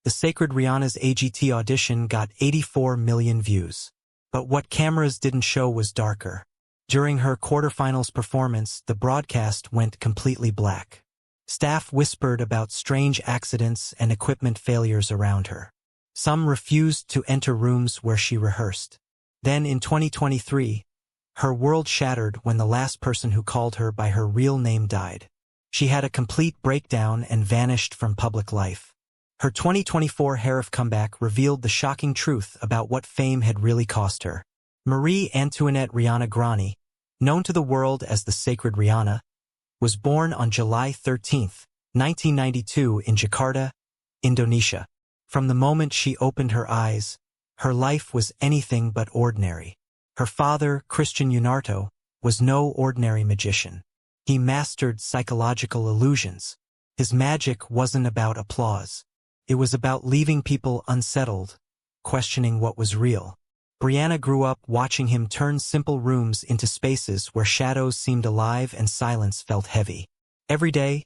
The Sacred Riana's AGT audition got 84 million views. But what cameras didn't show was darker. During her quarterfinals performance, the broadcast went completely black. Staff whispered about strange accidents and equipment failures around her. Some refused to enter rooms where she rehearsed. Then in 2023, her world shattered when the last person who called her by her real name died. She had a complete breakdown and vanished from public life. Her 2024 Harif comeback revealed the shocking truth about what fame had really cost her. Marie Antoinette Riana Grani, known to the world as the Sacred Riana, was born on July 13, 1992 in Jakarta, Indonesia. From the moment she opened her eyes, her life was anything but ordinary. Her father, Christian Yunarto, was no ordinary magician. He mastered psychological illusions. His magic wasn't about applause. It was about leaving people unsettled, questioning what was real. Riana grew up watching him turn simple rooms into spaces where shadows seemed alive and silence felt heavy. Every day,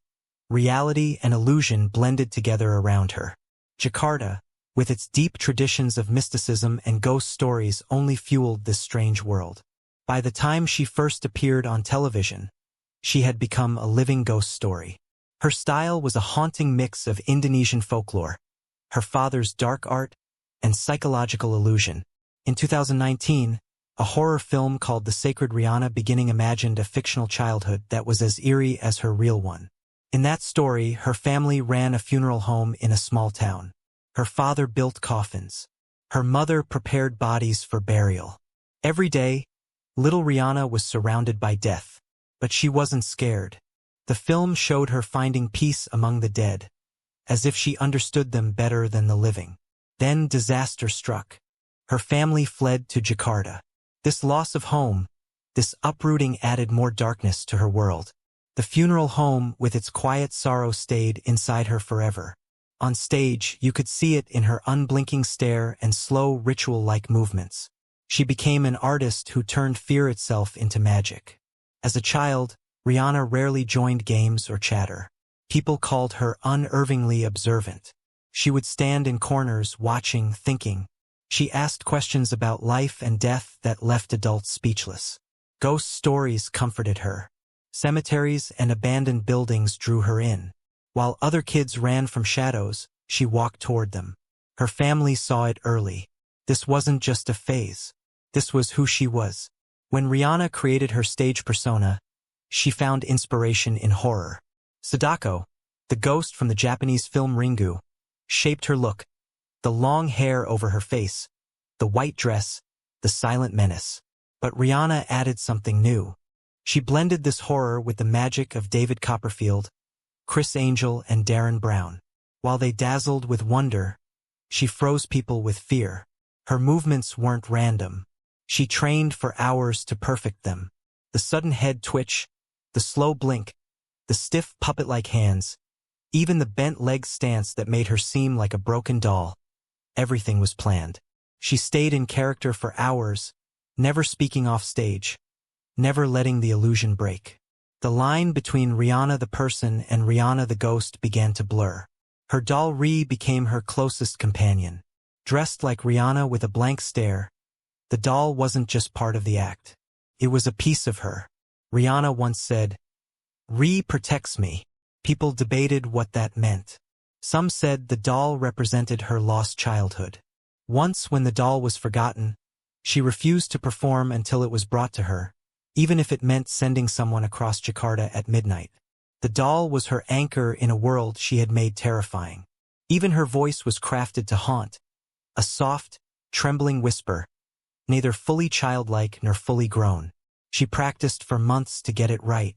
reality and illusion blended together around her. Jakarta, with its deep traditions of mysticism and ghost stories, only fueled this strange world. By the time she first appeared on television, she had become a living ghost story. Her style was a haunting mix of Indonesian folklore, her father's dark art, and psychological illusion. In 2019, a horror film called The Sacred Riana Beginning imagined a fictional childhood that was as eerie as her real one. In that story, her family ran a funeral home in a small town. Her father built coffins. Her mother prepared bodies for burial. Every day, little Riana was surrounded by death. But she wasn't scared. The film showed her finding peace among the dead, as if she understood them better than the living. Then disaster struck. Her family fled to Jakarta. This loss of home, this uprooting added more darkness to her world. The funeral home with its quiet sorrow stayed inside her forever. On stage, you could see it in her unblinking stare and slow ritual-like movements. She became an artist who turned fear itself into magic. As a child, Riana rarely joined games or chatter. People called her unervingly observant. She would stand in corners watching, thinking. She asked questions about life and death that left adults speechless. Ghost stories comforted her. Cemeteries and abandoned buildings drew her in. While other kids ran from shadows, she walked toward them. Her family saw it early. This wasn't just a phase. This was who she was. When Riana created her stage persona, she found inspiration in horror. Sadako, the ghost from the Japanese film Ringu, shaped her look. The long hair over her face, the white dress, the silent menace. But Riana added something new. She blended this horror with the magic of David Copperfield, Chris Angel, and Darren Brown. While they dazzled with wonder, she froze people with fear. Her movements weren't random. She trained for hours to perfect them. The sudden head twitch, the slow blink, the stiff puppet-like hands, even the bent leg stance that made her seem like a broken doll. Everything was planned. She stayed in character for hours, never speaking off stage, never letting the illusion break. The line between Riana the person and Riana the ghost began to blur. Her doll Ri became her closest companion. Dressed like Riana with a blank stare, the doll wasn't just part of the act. It was a piece of her. Riana once said, "Ri protects me." People debated what that meant. Some said the doll represented her lost childhood. Once, when the doll was forgotten, she refused to perform until it was brought to her, even if it meant sending someone across Jakarta at midnight. The doll was her anchor in a world she had made terrifying. Even her voice was crafted to haunt, a soft, trembling whisper, neither fully childlike nor fully grown. She practiced for months to get it right.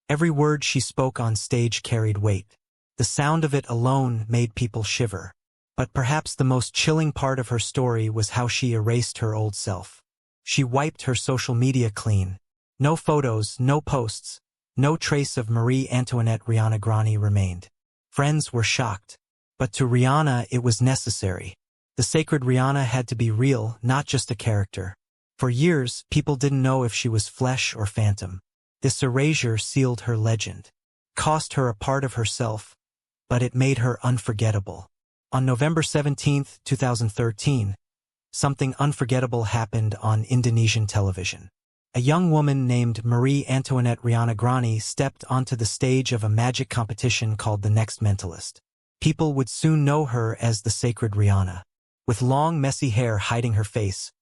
Every word she spoke on stage carried weight. The sound of it alone made people shiver. But perhaps the most chilling part of her story was how she erased her old self. She wiped her social media clean. No photos, no posts, no trace of Marie Antoinette Riana Grani remained. Friends were shocked. But to Riana it was necessary. The Sacred Riana had to be real, not just a character. For years, people didn't know if she was flesh or phantom. This erasure sealed her legend. Cost her a part of herself, but it made her unforgettable. On November 17, 2013, something unforgettable happened on Indonesian television. A young woman named Marie Antoinette Riana stepped onto the stage of a magic competition called The Next Mentalist. People would soon know her as the sacred Riana. With long, messy hair hiding her face,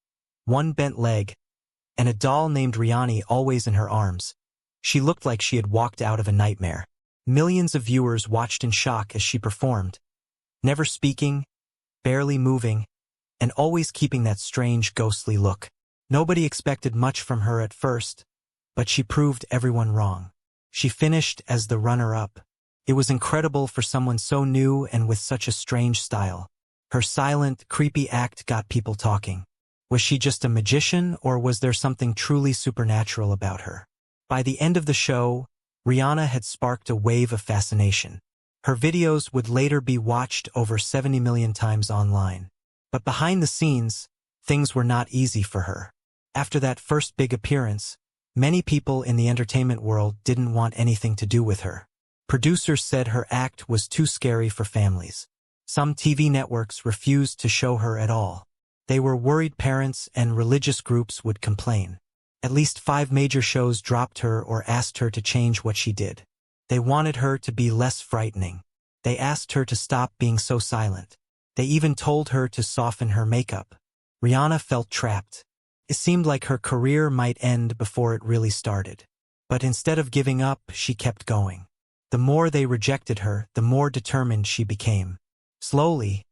one bent leg, and a doll named Riani always in her arms, she looked like she had walked out of a nightmare. Millions of viewers watched in shock as she performed, never speaking, barely moving, and always keeping that strange, ghostly look. Nobody expected much from her at first, but she proved everyone wrong. She finished as the runner-up. It was incredible for someone so new and with such a strange style. Her silent, creepy act got people talking. Was she just a magician, or was there something truly supernatural about her? By the end of the show, Riana had sparked a wave of fascination. Her videos would later be watched over 70 million times online. But behind the scenes, things were not easy for her. After that first big appearance, many people in the entertainment world didn't want anything to do with her. Producers said her act was too scary for families. Some TV networks refused to show her at all. They were worried parents and religious groups would complain. At least 5 major shows dropped her or asked her to change what she did. They wanted her to be less frightening. They asked her to stop being so silent. They even told her to soften her makeup. Riana felt trapped. It seemed like her career might end before it really started. But instead of giving up, she kept going. The more they rejected her, the more determined she became. Slowly,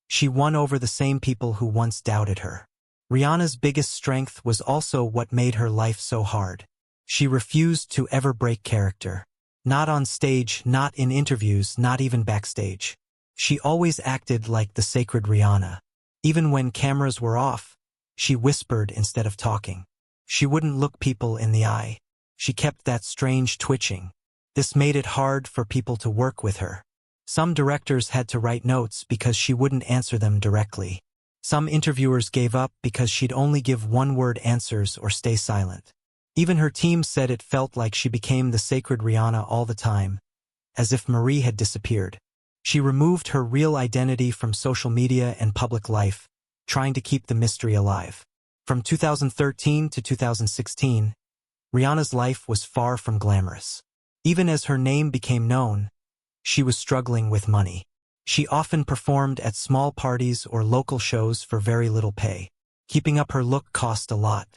she won over the same people who once doubted her. Riana's biggest strength was also what made her life so hard. She refused to ever break character. Not on stage, not in interviews, not even backstage. She always acted like the sacred Riana. Even when cameras were off, she whispered instead of talking. She wouldn't look people in the eye. She kept that strange twitching. This made it hard for people to work with her. Some directors had to write notes because she wouldn't answer them directly. Some interviewers gave up because she'd only give one-word answers or stay silent. Even her team said it felt like she became the sacred Riana all the time, as if Marie had disappeared. She removed her real identity from social media and public life, trying to keep the mystery alive. From 2013 to 2016, Riana's life was far from glamorous. Even as her name became known, she was struggling with money. She often performed at small parties or local shows for very little pay. Keeping up her look cost a lot.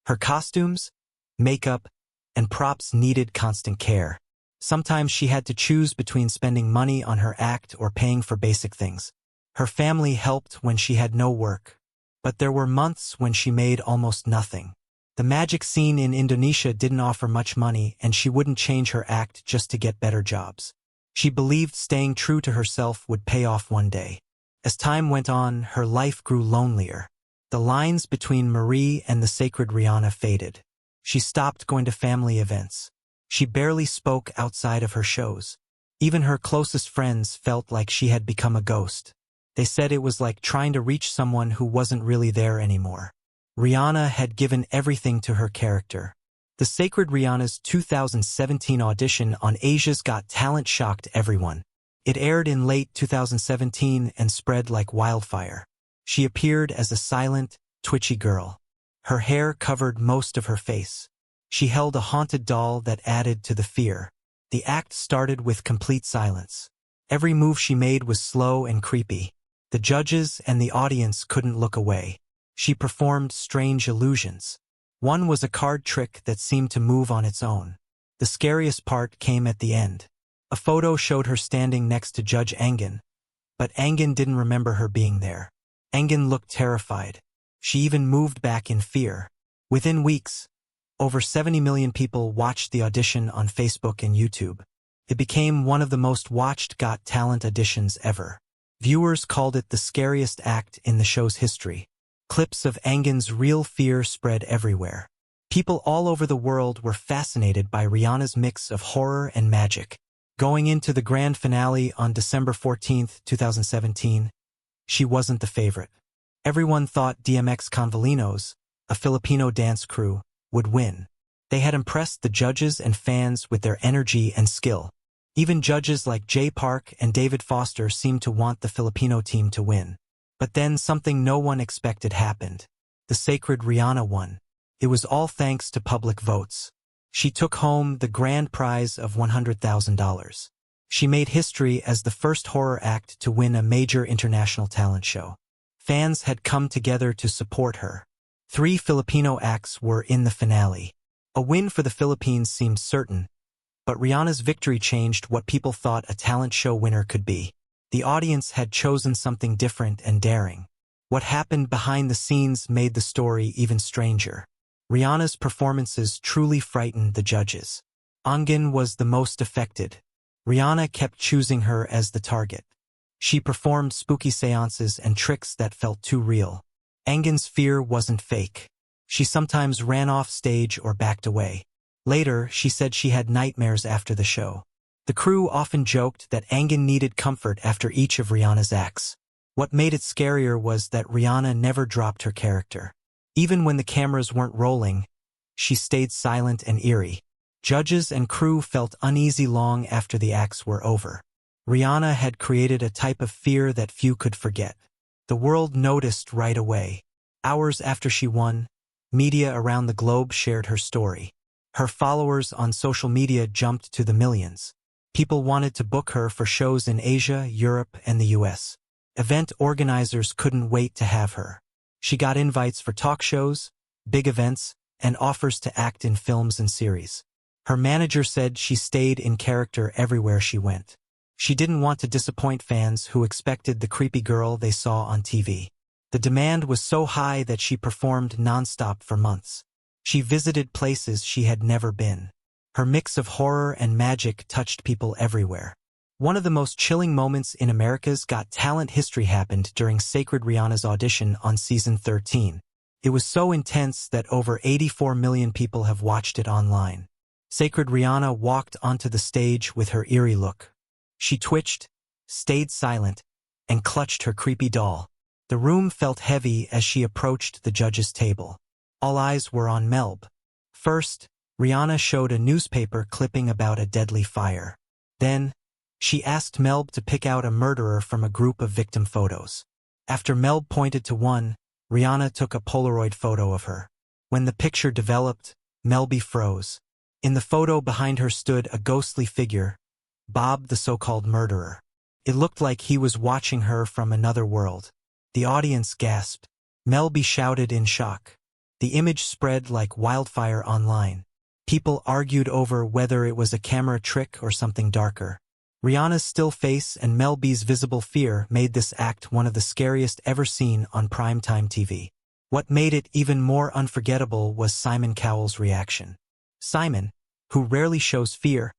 Her costumes, makeup, and props needed constant care. Sometimes she had to choose between spending money on her act or paying for basic things. Her family helped when she had no work, but there were months when she made almost nothing. The magic scene in Indonesia didn't offer much money, and she wouldn't change her act just to get better jobs. She believed staying true to herself would pay off one day. As time went on, her life grew lonelier. The lines between Marie and the sacred Riana faded. She stopped going to family events. She barely spoke outside of her shows. Even her closest friends felt like she had become a ghost. They said it was like trying to reach someone who wasn't really there anymore. Riana had given everything to her character. The sacred Riana's 2017 audition on Asia's Got Talent shocked everyone. It aired in late 2017 and spread like wildfire. She appeared as a silent, twitchy girl. Her hair covered most of her face. She held a haunted doll that added to the fear. The act started with complete silence. Every move she made was slow and creepy. The judges and the audience couldn't look away. She performed strange illusions. One was a card trick that seemed to move on its own. The scariest part came at the end. A photo showed her standing next to Judge Engin, but Engin didn't remember her being there. Engin looked terrified. She even moved back in fear. Within weeks, over 70 million people watched the audition on Facebook and YouTube. It became one of the most watched Got Talent auditions ever. Viewers called it the scariest act in the show's history. Clips of Engin's real fear spread everywhere. People all over the world were fascinated by Riana's mix of horror and magic. Going into the grand finale on December 14, 2017, she wasn't the favorite. Everyone thought DMX Convalinos, a Filipino dance crew, would win. They had impressed the judges and fans with their energy and skill. Even judges like Jay Park and David Foster seemed to want the Filipino team to win. But then something no one expected happened. The sacred Riana won. It was all thanks to public votes. She took home the grand prize of $100,000. She made history as the first horror act to win a major international talent show. Fans had come together to support her. 3 Filipino acts were in the finale. A win for the Philippines seemed certain, but Riana's victory changed what people thought a talent show winner could be. The audience had chosen something different and daring. What happened behind the scenes made the story even stranger. Riana's performances truly frightened the judges. Angin was the most affected. Riana kept choosing her as the target. She performed spooky seances and tricks that felt too real. Angin's fear wasn't fake. She sometimes ran off stage or backed away. Later, she said she had nightmares after the show. The crew often joked that Angin needed comfort after each of Riana's acts. What made it scarier was that Riana never dropped her character. Even when the cameras weren't rolling, she stayed silent and eerie. Judges and crew felt uneasy long after the acts were over. Riana had created a type of fear that few could forget. The world noticed right away. Hours after she won, media around the globe shared her story. Her followers on social media jumped to the millions. People wanted to book her for shows in Asia, Europe, and the US. Event organizers couldn't wait to have her. She got invites for talk shows, big events, and offers to act in films and series. Her manager said she stayed in character everywhere she went. She didn't want to disappoint fans who expected the creepy girl they saw on TV. The demand was so high that she performed nonstop for months. She visited places she had never been. Her mix of horror and magic touched people everywhere. One of the most chilling moments in America's Got Talent history happened during Sacred Riana's audition on season 13. It was so intense that over 84 million people have watched it online. Sacred Riana walked onto the stage with her eerie look. She twitched, stayed silent, and clutched her creepy doll. The room felt heavy as she approached the judges' table. All eyes were on Melb. First, Riana showed a newspaper clipping about a deadly fire. Then, she asked Melb to pick out a murderer from a group of victim photos. After Melb pointed to one, Riana took a Polaroid photo of her. When the picture developed, Melby froze. In the photo behind her stood a ghostly figure, Bob the so-called murderer. It looked like he was watching her from another world. The audience gasped. Melby shouted in shock. The image spread like wildfire online. People argued over whether it was a camera trick or something darker. Riana's still face and Melby's visible fear made this act one of the scariest ever seen on primetime TV. What made it even more unforgettable was Simon Cowell's reaction. Simon, who rarely shows fear,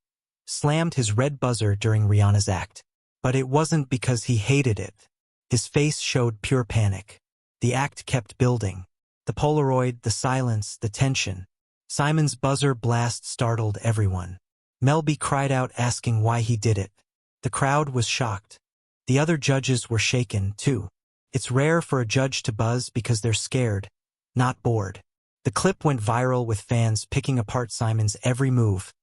slammed his red buzzer during Riana's act. But it wasn't because he hated it. His face showed pure panic. The act kept building. The Polaroid, the silence, the tension. Simon's buzzer blast startled everyone. Melby cried out asking why he did it. The crowd was shocked. The other judges were shaken, too. It's rare for a judge to buzz because they're scared, not bored. The clip went viral with fans picking apart Simon's every move,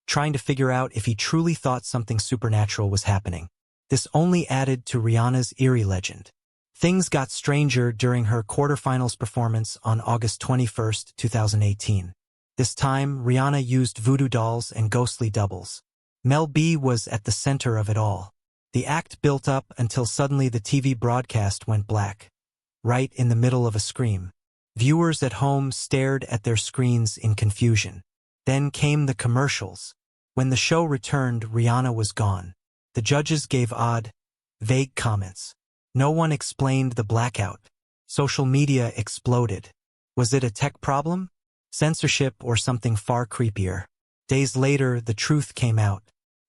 trying to figure out if he truly thought something supernatural was happening. This only added to Riana's eerie legend. Things got stranger during her quarterfinals performance on August 21, 2018. This time, Riana used voodoo dolls and ghostly doubles. Mel B was at the center of it all. The act built up until suddenly the TV broadcast went black, right in the middle of a scream. Viewers at home stared at their screens in confusion. Then came the commercials. When the show returned, Riana was gone. The judges gave odd, vague comments. No one explained the blackout. Social media exploded. Was it a tech problem? Censorship or something far creepier? Days later, the truth came out.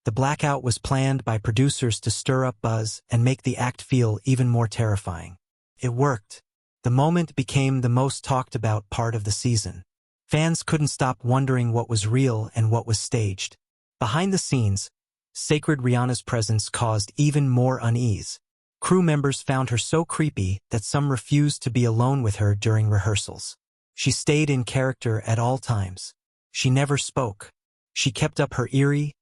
The blackout was planned by producers to stir up buzz and make the act feel even more terrifying. It worked. The moment became the most talked about part of the season. Fans couldn't stop wondering what was real and what was staged. Behind the scenes, Sacred Riana's presence caused even more unease. Crew members found her so creepy that some refused to be alone with her during rehearsals. She stayed in character at all times. She never spoke. She kept up her eerie,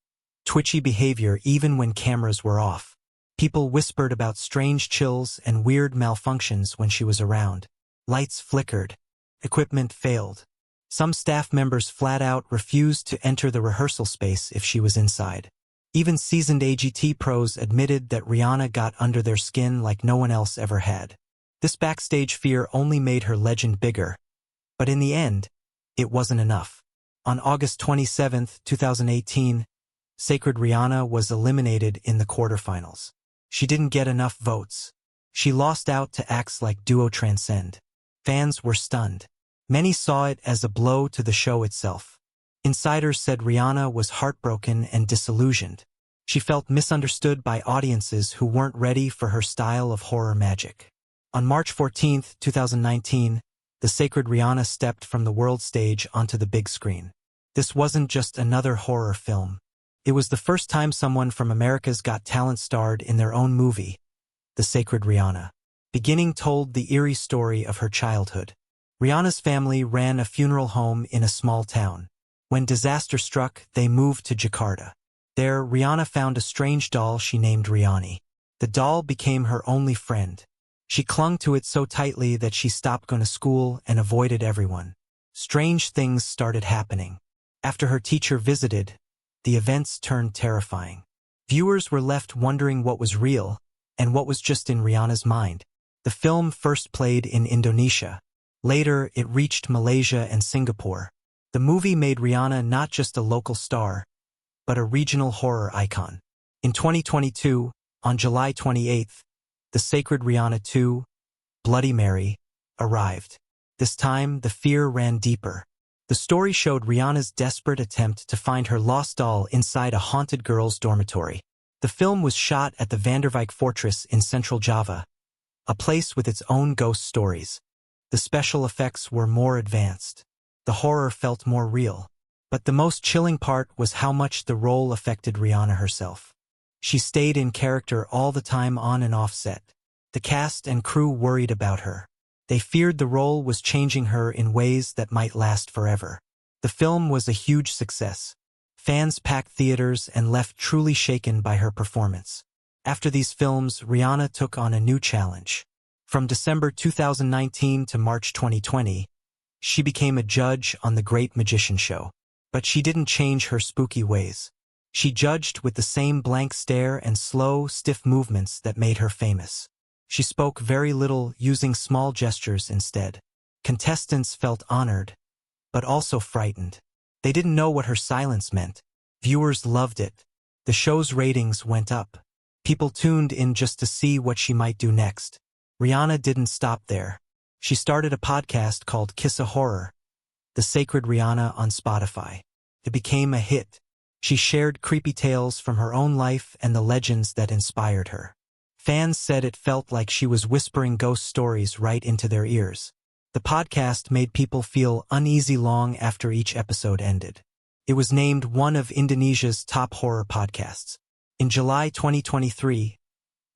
twitchy behavior even when cameras were off. People whispered about strange chills and weird malfunctions when she was around. Lights flickered. Equipment failed. Some staff members flat out refused to enter the rehearsal space if she was inside. Even seasoned AGT pros admitted that Riana got under their skin like no one else ever had. This backstage fear only made her legend bigger. But in the end, it wasn't enough. On August 27, 2018, Sacred Riana was eliminated in the quarterfinals. She didn't get enough votes. She lost out to acts like Duo Transcend. Fans were stunned. Many saw it as a blow to the show itself. Insiders said Riana was heartbroken and disillusioned. She felt misunderstood by audiences who weren't ready for her style of horror magic. On March 14, 2019, the Sacred Riana stepped from the world stage onto the big screen. This wasn't just another horror film. It was the first time someone from America's Got Talent starred in their own movie, The Sacred Riana. Beginning told the eerie story of her childhood. Riana's family ran a funeral home in a small town. When disaster struck, they moved to Jakarta. There, Riana found a strange doll she named Riani. The doll became her only friend. She clung to it so tightly that she stopped going to school and avoided everyone. Strange things started happening. After her teacher visited, the events turned terrifying. Viewers were left wondering what was real and what was just in Riana's mind. The film first played in Indonesia. Later, it reached Malaysia and Singapore. The movie made Riana not just a local star, but a regional horror icon. In 2022, on July 28, The Sacred Riana 2, Bloody Mary, arrived. This time, the fear ran deeper. The story showed Riana's desperate attempt to find her lost doll inside a haunted girls' dormitory. The film was shot at the Vanderwijk Fortress in central Java, a place with its own ghost stories. The special effects were more advanced. The horror felt more real. But the most chilling part was how much the role affected Riana herself. She stayed in character all the time on and off set. The cast and crew worried about her. They feared the role was changing her in ways that might last forever. The film was a huge success. Fans packed theaters and left truly shaken by her performance. After these films, Riana took on a new challenge. From December 2019 to March 2020, she became a judge on The Great Magician Show. But she didn't change her spooky ways. She judged with the same blank stare and slow, stiff movements that made her famous. She spoke very little, using small gestures instead. Contestants felt honored, but also frightened. They didn't know what her silence meant. Viewers loved it. The show's ratings went up. People tuned in just to see what she might do next. Riana didn't stop there. She started a podcast called Kiss a Horror, The Sacred Riana, on Spotify. It became a hit. She shared creepy tales from her own life and the legends that inspired her. Fans said it felt like she was whispering ghost stories right into their ears. The podcast made people feel uneasy long after each episode ended. It was named one of Indonesia's top horror podcasts. In July 2023,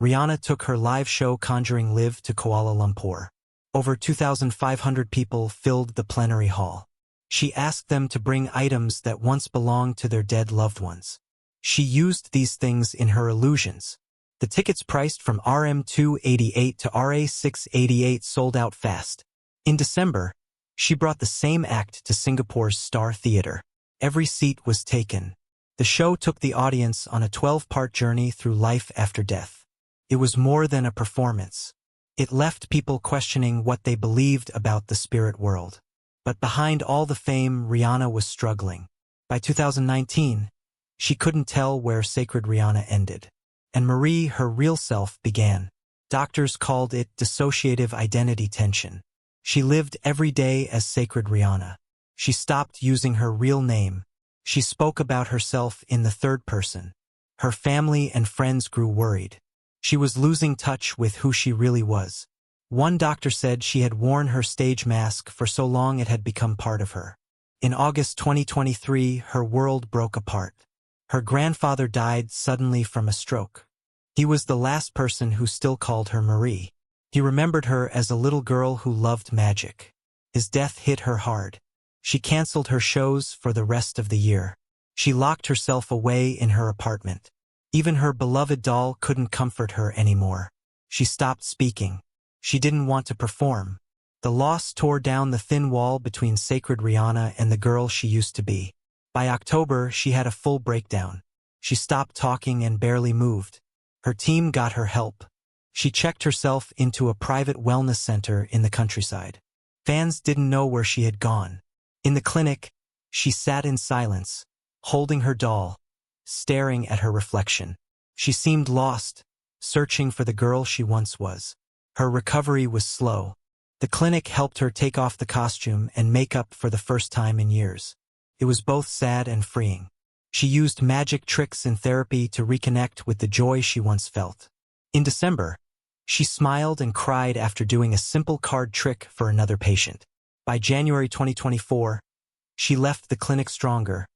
Riana took her live show Conjuring Live to Kuala Lumpur. Over 2,500 people filled the plenary hall. She asked them to bring items that once belonged to their dead loved ones. She used these things in her illusions. The tickets, priced from RM288 to RA688, sold out fast. In December, she brought the same act to Singapore's Star Theatre. Every seat was taken. The show took the audience on a 12-part journey through life after death. It was more than a performance. It left people questioning what they believed about the spirit world. But behind all the fame, Riana was struggling. By 2019, she couldn't tell where Sacred Riana ended. And Marie, her real self, began. Doctors called it dissociative identity tension. She lived every day as Sacred Riana. She stopped using her real name. She spoke about herself in the third person. Her family and friends grew worried. She was losing touch with who she really was. One doctor said she had worn her stage mask for so long it had become part of her. In August 2023, her world broke apart. Her grandfather died suddenly from a stroke. He was the last person who still called her Marie. He remembered her as a little girl who loved magic. His death hit her hard. She canceled her shows for the rest of the year. She locked herself away in her apartment. Even her beloved doll couldn't comfort her anymore. She stopped speaking. She didn't want to perform. The loss tore down the thin wall between sacred Riana and the girl she used to be. By October, she had a full breakdown. She stopped talking and barely moved. Her team got her help. She checked herself into a private wellness center in the countryside. Fans didn't know where she had gone. In the clinic, she sat in silence, holding her doll, staring at her reflection. She seemed lost, searching for the girl she once was. Her recovery was slow. The clinic helped her take off the costume and makeup for the first time in years. It was both sad and freeing. She used magic tricks in therapy to reconnect with the joy she once felt. In December, she smiled and cried after doing a simple card trick for another patient. By January 2024, she left the clinic stronger,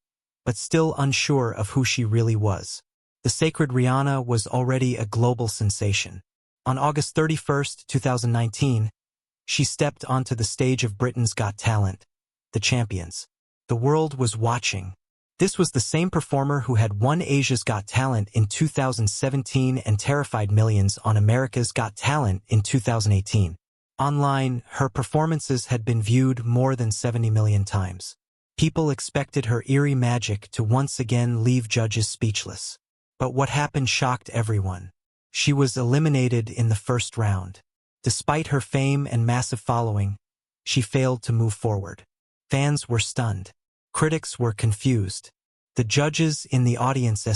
but still unsure of who she really was. The sacred Riana was already a global sensation. On August 31st, 2019, she stepped onto the stage of Britain's Got Talent, the champions. The world was watching. This was the same performer who had won Asia's Got Talent in 2017 and terrified millions on America's Got Talent in 2018. Online, her performances had been viewed more than 70 million times. People expected her eerie magic to once again leave judges speechless. But what happened shocked everyone. She was eliminated in the first round. Despite her fame and massive following, she failed to move forward. Fans were stunned. Critics were confused. The judges in the audience